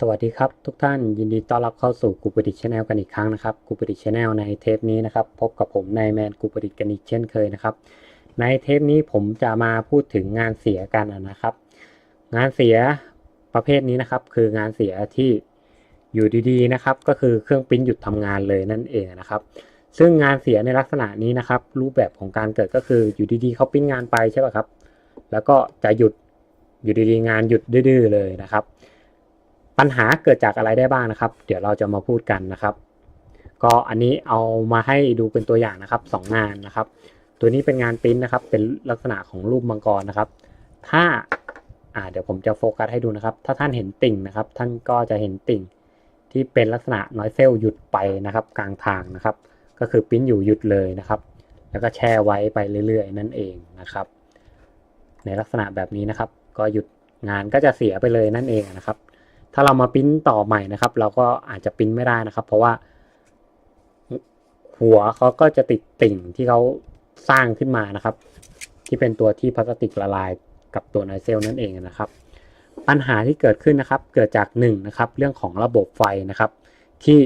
สวัสดีครับทุกท่านยินดีต้อนรับเข้าสู่กูประดิษฐ์ชาแนลกันอีกครั้งนะครับกูประดิษฐ์ชาแนลในเทปนี้นะครับพบกับผมนายแมนกูประดิษฐ์กันอีกเช่นเคยนะครับในเทปนี้ผมจะมาพูดถึงงานเสียกันนะครับงานเสียประเภทนี้นะครับคืองานเสียที่อยู่ดีๆนะครับก็คือเครื่องปริ้นหยุดทำงานเลยนั่นเองนะครับซึ่งงานเสียในลักษณะนี้นะครับรูปแบบของการเกิดก็คืออยู่ดีๆเขาปริ้นงานไปใช่ป่ะครับแล้วก็จะหยุดอยู่ดีๆงานหยุดดื้อๆเลยนะครับปัญหาเกิดจากอะไรได้บ้างนะครับเดี๋ยวเราจะมาพูดกันนะครับก็อันนี้เอามาให้ดูเป็นตัวอย่างนะครับ2งานนะครับตัวนี้เป็นงานปริ้นนะครับเป็นลักษณะของรูปมังกรนะครับถ้าเดี๋ยวผมจะโฟกัสให้ดูนะครับถ้าท่านเห็นติ่งนะครับท่านก็จะเห็นติ่งที่เป็นลักษณะน้อยเซลล์หยุดไปนะครับกลางทางนะครับก็คือปริ้นอยู่หยุดเลยนะครับแล้วก็แช่ไว้ไปเรื่อยๆนั่นเองนะครับในลักษณะแบบนี้นะครับก็หยุดงานก็จะเสียไปเลยนั่นเองนะครับถ้าเรามาปริ้นต่อใหม่นะครับเราก็อาจจะปริ้นไม่ได้นะครับเพราะว่าหัวเขาก็จะติดติ่งที่เขาสร้างขึ้นมานะครับที่เป็นตัวที่พลาสติกละลายกับตัวไนเซลนั่นเองนะครับปัญหาที่เกิดขึ้นนะครับเกิดจาก1นะครับเรื่องของระบบไฟนะครับที่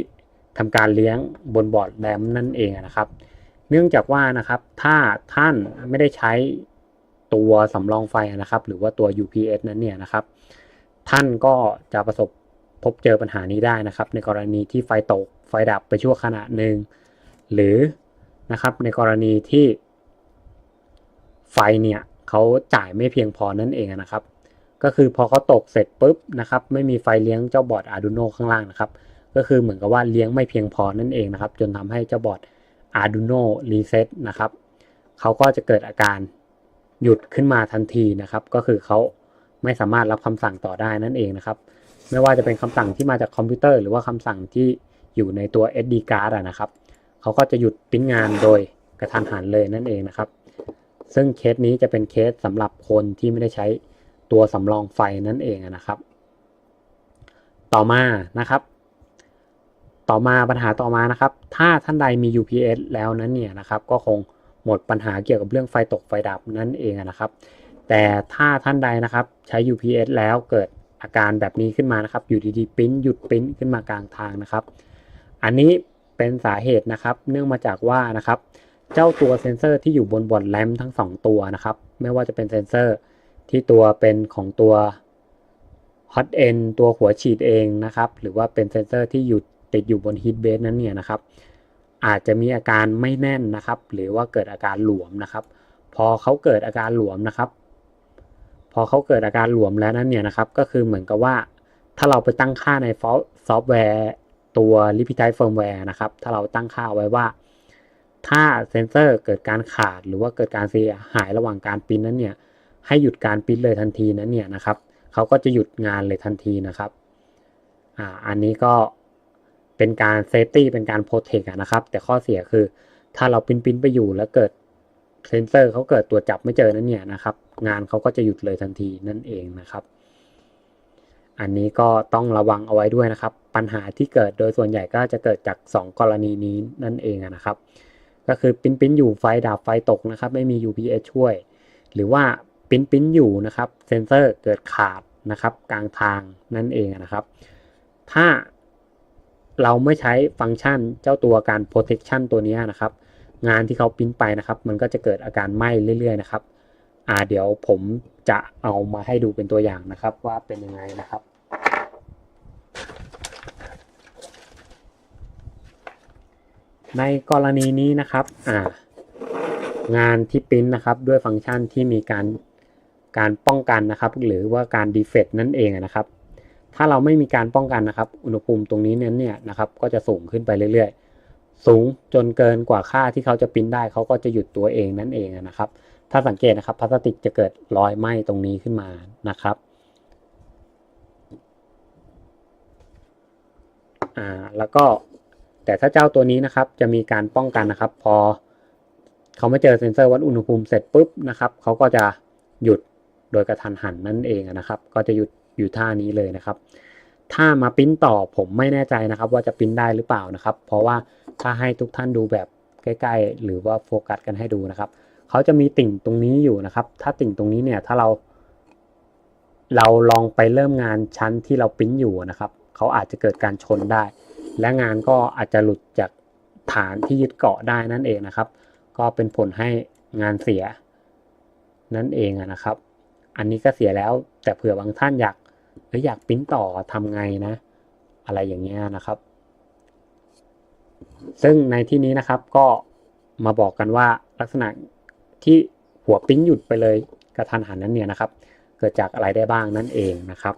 ทำการเลี้ยงบนบอร์ดแรมนั่นเองนะครับเนื่องจากว่านะครับถ้าท่านไม่ได้ใช้ตัวสำรองไฟนะครับหรือว่าตัว UPS นั้นเนี่ยนะครับท่านก็จะพบเจอปัญหานี้ได้นะครับในกรณีที่ไฟตกไฟดับไปชั่วขณะหนึ่งหรือนะครับในกรณีที่ไฟเนี่ยเขาจ่ายไม่เพียงพอนั่นเองนะครับก็คือพอเขาตกเสร็จปุ๊บนะครับไม่มีไฟเลี้ยงเจ้าบอร์ด Arduino ข้างล่างนะครับก็คือเหมือนกับว่าเลี้ยงไม่เพียงพอนั่นเองนะครับจนทำให้เจ้าบอร์ด Arduino reset นะครับเขาก็จะเกิดอาการหยุดขึ้นมาทันทีนะครับก็คือเขาไม่สามารถรับคำสั่งต่อได้นั่นเองนะครับไม่ว่าจะเป็นคำสั่งที่มาจากคอมพิวเตอร์หรือว่าคำสั่งที่อยู่ในตัว SD card นะครับเขาก็จะหยุดปริ้นงานโดยกระทันหันเลยนั่นเองนะครับซึ่งเคสนี้จะเป็นเคสสำหรับคนที่ไม่ได้ใช้ตัวสำรองไฟนั่นเองนะครับต่อมาปัญหาต่อมานะครับถ้าท่านใดมี UPS แล้วนั้นเนี่ยนะครับก็คงหมดปัญหาเกี่ยวกับเรื่องไฟตกไฟดับนั่นเองนะครับแต่ถ้าท่านใดนะครับใช้ UPS แล้วเกิดอาการแบบนี้ขึ้นมานะครับอยู่ดีๆปริ้นหยุดปริ้นขึ้นมากลางทางนะครับอันนี้เป็นสาเหตุนะครับเนื่องมาจากว่านะครับเจ้าตัวเซ็นเซอร์ที่อยู่บนบอร์ดแรมทั้ง2ตัวนะครับไม่ว่าจะเป็นเซ็นเซอร์ที่ตัวเป็นของตัว Hot End ตัวหัวฉีดเองนะครับหรือว่าเป็นเซ็นเซอร์ที่ติดอยู่บน Heat Base นั้นเนี่ยนะครับอาจจะมีอาการไม่แน่นนะครับหรือว่าเกิดอาการหลวมนะครับพอเขาเกิดอาการหลวมนะครับพอเขาเกิดอาการหลวมแล้วนั้นเนี่ยนะครับก็คือเหมือนกับว่าถ้าเราไปตั้งค่าในซอฟต์แวร์ตัว Repeatite Firmware นะครับถ้าเราตั้งค่าไว้ว่าถ้าเซนเซอร์เกิดการขาดหรือว่าเกิดการเสียหายระหว่างการปริ้นนั้นเนี่ยให้หยุดการปริ้นเลยทันทีนั้นเนี่ยนะครับเขาก็จะหยุดงานเลยทันทีนะครับอันนี้ก็เป็นการเซฟตี้เป็นการโปรเทคนะครับแต่ข้อเสียคือถ้าเราปริ้นไปอยู่แล้วเกิดเซนเซอร์เขาเกิดตรวจจับไม่เจอนั้นเนี่ยนะครับงานเขาก็จะหยุดเลยทันทีนั่นเองนะครับอันนี้ก็ต้องระวังเอาไว้ด้วยนะครับปัญหาที่เกิดโดยส่วนใหญ่ก็จะเกิดจาก2กรณีนี้นั่นเองนะครับก็คือปริ้นอยู่ไฟดับไฟตกนะครับไม่มี UPS ช่วยหรือว่าปริ้นอยู่นะครับเซนเซอร์เกิดขาดนะครับกลางทางนั่นเองนะครับถ้าเราไม่ใช้ฟังก์ชันเจ้าตัวการ protection ตัวนี้นะครับงานที่เขาปริ้นไปนะครับมันก็จะเกิดอาการไหม้เรื่อยๆนะครับเดี๋ยวผมจะเอามาให้ดูเป็นตัวอย่างนะครับว่าเป็นยังไงนะครับในกรณีนี้นะครับงานที่ปริ้นนะครับด้วยฟังก์ชันที่มีการป้องกันนะครับหรือว่าการ defect นั่นเองนะครับถ้าเราไม่มีการป้องกันนะครับอุณหภูมิตรงนี้เนี่ยนะครับก็จะสูงขึ้นไปเรื่อยๆสูงจนเกินกว่าค่าที่เขาจะปริ้นได้เขาก็จะหยุดตัวเองนั่นเองนะครับถ้าสังเกตนะครับพลาสติกจะเกิดรอยไหม้ตรงนี้ขึ้นมานะครับแล้วก็แต่ถ้าเจ้าตัวนี้นะครับจะมีการป้องกันนะครับพอเขาไม่เจอเซ็นเซอร์วัดอุณหภูมิเสร็จปุ๊บนะครับเขาก็จะหยุดโดยกระทันหันนั่นเองนะครับก็จะหยุดอยู่ท่านี้เลยนะครับถ้ามาปริ้นต่อผมไม่แน่ใจนะครับว่าจะปริ้นได้หรือเปล่านะครับเพราะว่าถ้าให้ทุกท่านดูแบบใกล้ๆหรือว่าโฟกัสกันให้ดูนะครับเขาจะมีติ่งตรงนี้อยู่นะครับถ้าติ่งตรงนี้เนี่ยถ้าเราลองไปเริ่มงานชั้นที่เราปริ้นอยู่นะครับ เขาอาจจะเกิดการชนได้ และงานก็อาจจะหลุดจากฐานที่ยึดเกาะได้นั่นเองนะครับ ก็เป็นผลให้งานเสียนั่นเองนะครับ อันนี้ก็เสียแล้วแต่เผื่อบางท่านอยากปริ้นต่อทำไงนะอะไรอย่างเงี้ยนะครับ ซึ่งในที่นี้นะครับก็มาบอกกันว่าลักษณะที่หัวปริ้นหยุดไปเลยกระทันหันนั้นเนี่ยนะครับ เกิดจากอะไรได้บ้างนั่นเองนะครับ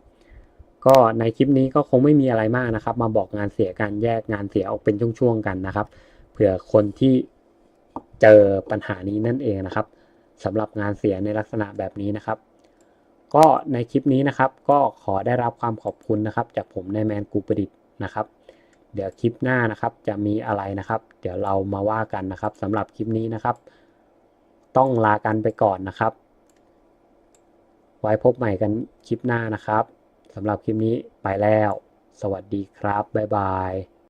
ก็ในคลิปนี้ก็คงไม่มีอะไรมากนะครับ มาบอกงานเสียการแยกงานเสียออกเป็นช่วงๆกันนะครับเผื่อคนที่เจอปัญหานี้นั่นเองนะครับสำหรับงานเสียในลักษณะแบบนี้นะครับ ก็ในคลิปนี้นะครับก็ขอได้รับความขอบคุณนะครับจากผมนายแมนกูประดิษฐ์นะครับ เดี๋ยวคลิปหน้านะครับจะมีอะไรนะครับ เดี๋ยวเรามาว่ากันนะครับสำหรับคลิปนี้นะครับ ต้องลากันไปก่อนนะครับ ไว้พบใหม่กันคลิปหน้านะครับสำหรับคลิปนี้ไปแล้วสวัสดีครับบ๊ายบาย